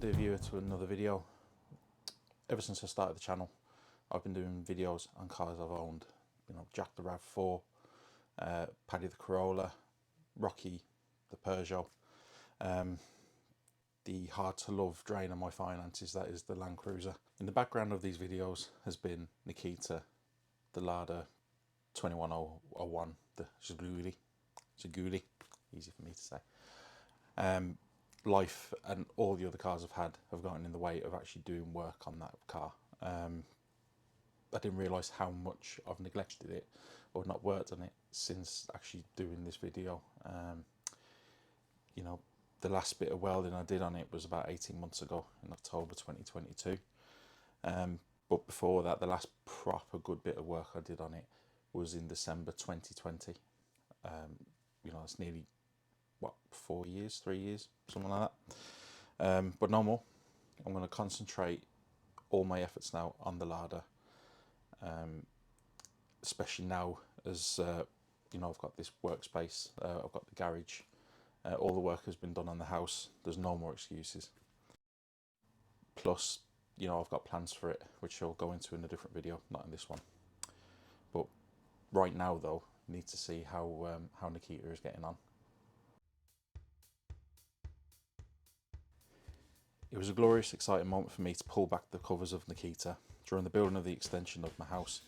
dear viewer, to another video. Ever since I started the channel, I've been doing videos on cars I've owned. You know, Jack the RAV4, Paddy the Corolla, Rocky the Peugeot, the hard to love drain on my finances, that is the Land Cruiser. In the background of these videos has been Nikita the Lada 21001, the Zaguli, easy for me to say. Life and all the other cars I've had have gotten in the way of actually doing work on that car. I didn't realise how much I've neglected it or not worked on it since actually doing this video. You know, the last bit of welding I did on it was about 18 months ago in October 2022. But before that, the last proper good bit of work I did on it was in December 2020. You know, it's nearly, what, 4 years, 3 years, something like that. But no more. I'm going to concentrate all my efforts now on the Lada, especially now as you know, I've got this workspace, I've got the garage, all the work has been done on the house. There's no more excuses. Plus, you know, I've got plans for it, which I'll go into in a different video, not in this one. But right now, though, need to see how Nikita is getting on. It was a glorious, exciting moment for me to pull back the covers of Nikita. During the building of the extension of my house,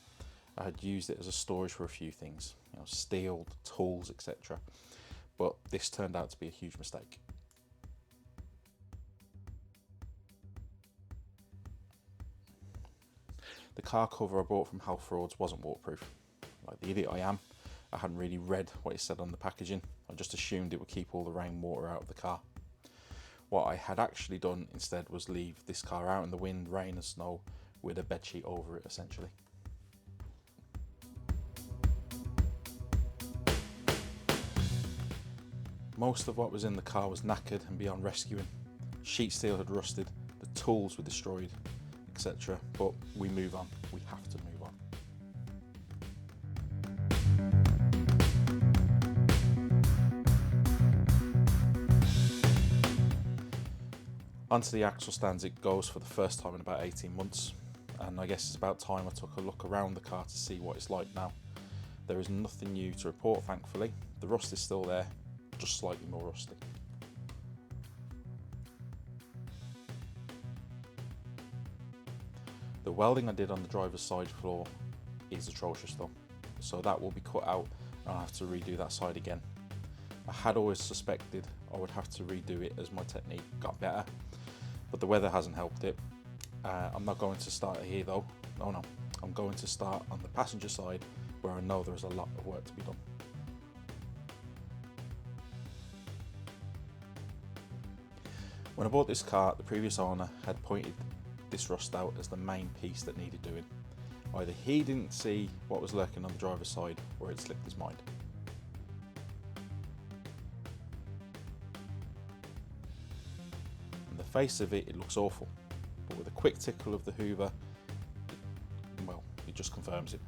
I had used it as a storage for a few things, you know, steel, tools, etc. But this turned out to be a huge mistake. The car cover I bought from Health Frauds wasn't waterproof. Like the idiot I am, I hadn't really read what it said on the packaging. I just assumed it would keep all the rainwater out of the car. What I had actually done instead was leave this car out in the wind, rain and snow with a bedsheet over it, essentially. Most of what was in the car was knackered and beyond rescuing. Sheet steel had rusted, the tools were destroyed, etc. But we move on. We have to move on. Onto the axle stands it goes for the first time in about 18 months, and I guess it's about time I took a look around the car to see what it's like now. There is nothing new to report, thankfully. The rust is still there, just slightly more rusty. The welding I did on the driver's side floor is atrocious though, so that will be cut out and I'll have to redo that side again. I had always suspected I would have to redo it as my technique got better, but the weather hasn't helped it. I'm not going to start here though, no, I'm going to start on the passenger side where I know there is a lot of work to be done. When I bought this car, the previous owner had pointed this rust out as the main piece that needed doing. Either he didn't see what was lurking on the driver's side or it slipped his mind. On the face of it, it looks awful, but with a quick tickle of the hoover, well, it just confirms it.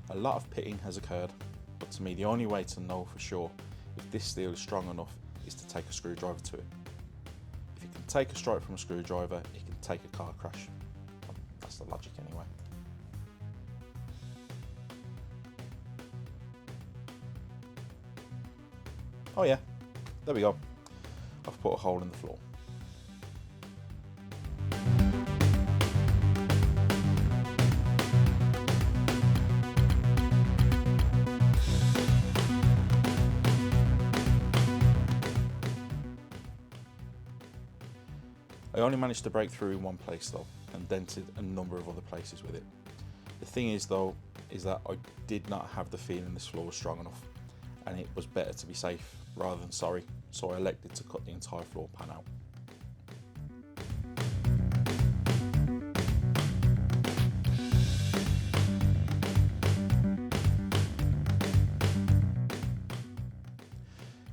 A lot of pitting has occurred, but to me the only way to know for sure if this steel is strong enough is to take a screwdriver to it. If it can take a strike from a screwdriver, it can take a car crash. Well, that's the logic anyway. Oh yeah, there we go. I've put a hole in the floor. I only managed to break through in one place though, and dented a number of other places with it. The thing is though, is that I did not have the feeling this floor was strong enough, and it was better to be safe rather than sorry, so I elected to cut the entire floor pan out.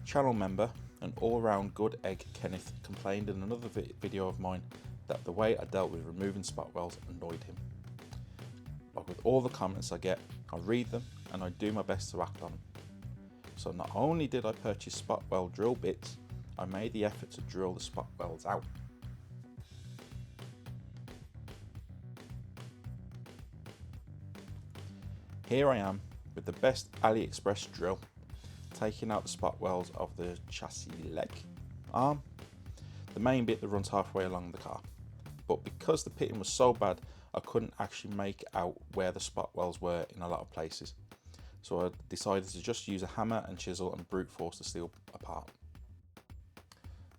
Channel member and all-round good egg Kenneth complained in another video of mine that the way I dealt with removing spot welds annoyed him. Like with all the comments I get, I read them and I do my best to act on them. So not only did I purchase spot weld drill bits, I made the effort to drill the spot welds out. Here I am with the best AliExpress drill, taking out the spot welds of the chassis leg arm, the main bit that runs halfway along the car. But because the pitting was so bad, I couldn't actually make out where the spot welds were in a lot of places. So I decided to just use a hammer and chisel and brute force the steel apart.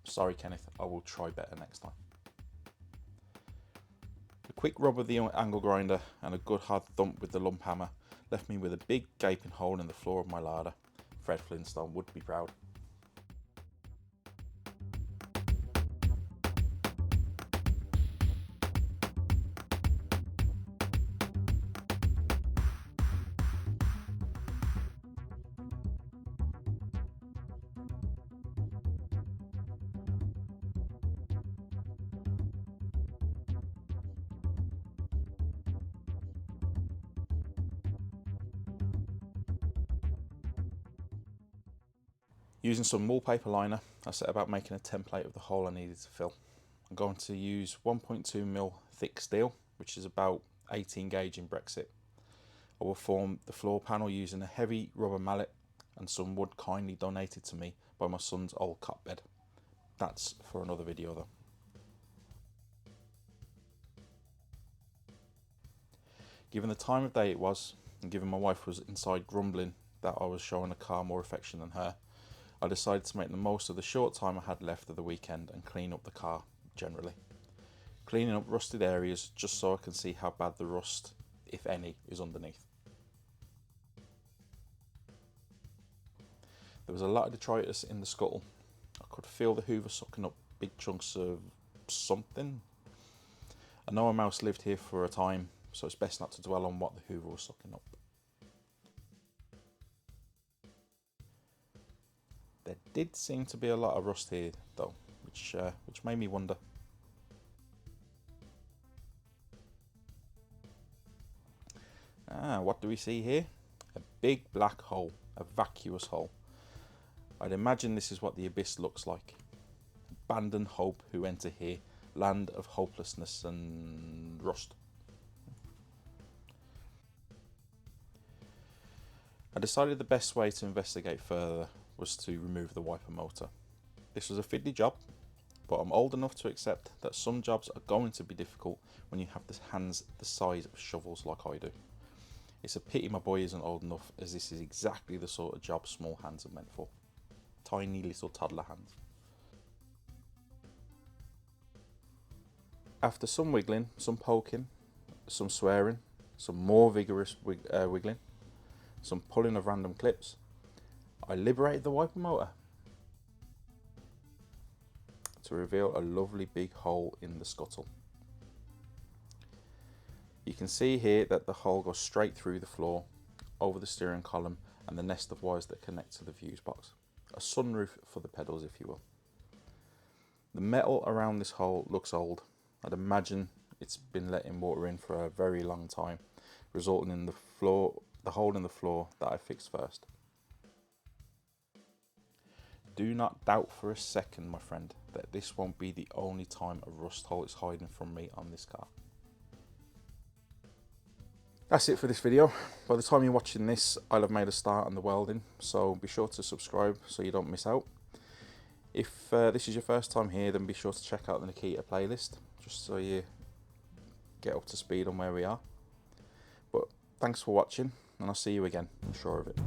Sorry Kenneth, I will try better next time. A quick rub of the angle grinder and a good hard thump with the lump hammer left me with a big gaping hole in the floor of my Lada. Fred Flintstone would be proud. Using some wallpaper liner, I set about making a template of the hole I needed to fill. I'm going to use 1.2mm thick steel, which is about 18 gauge in Brexit. I will form the floor panel using a heavy rubber mallet and some wood kindly donated to me by my son's old cot bed. That's for another video though. Given the time of day it was, and given my wife was inside grumbling that I was showing the car more affection than her, I decided to make the most of the short time I had left of the weekend and clean up the car generally. Cleaning up rusted areas just so I can see how bad the rust, if any, is underneath. There was a lot of detritus in the scuttle. I could feel the hoover sucking up big chunks of something. I know a mouse lived here for a time, so it's best not to dwell on what the hoover was sucking up. There did seem to be a lot of rust here though, which made me wonder. What do we see here? A big black hole, a vacuous hole. I'd imagine this is what the abyss looks like. Abandoned hope who enter here, land of hopelessness and rust. I decided the best way to investigate further was to remove the wiper motor. This was a fiddly job, but I'm old enough to accept that some jobs are going to be difficult when you have the hands the size of shovels like I do. It's a pity my boy isn't old enough, as this is exactly the sort of job small hands are meant for. Tiny little toddler hands. After some wiggling, some poking, some swearing, some more vigorous wiggling, some pulling of random clips, I liberated the wiper motor to reveal a lovely big hole in the scuttle. You can see here that the hole goes straight through the floor, over the steering column and the nest of wires that connect to the fuse box. A sunroof for the pedals, if you will. The metal around this hole looks old. I'd imagine it's been letting water in for a very long time, resulting in the hole in the floor that I fixed first. Do not doubt for a second, my friend, that this won't be the only time a rust hole is hiding from me on this car. That's it for this video. By the time you're watching this, I'll have made a start on the welding, so be sure to subscribe so you don't miss out. If this is your first time here, then be sure to check out the Nikita playlist, just so you get up to speed on where we are. But thanks for watching, and I'll see you again, I'm sure of it.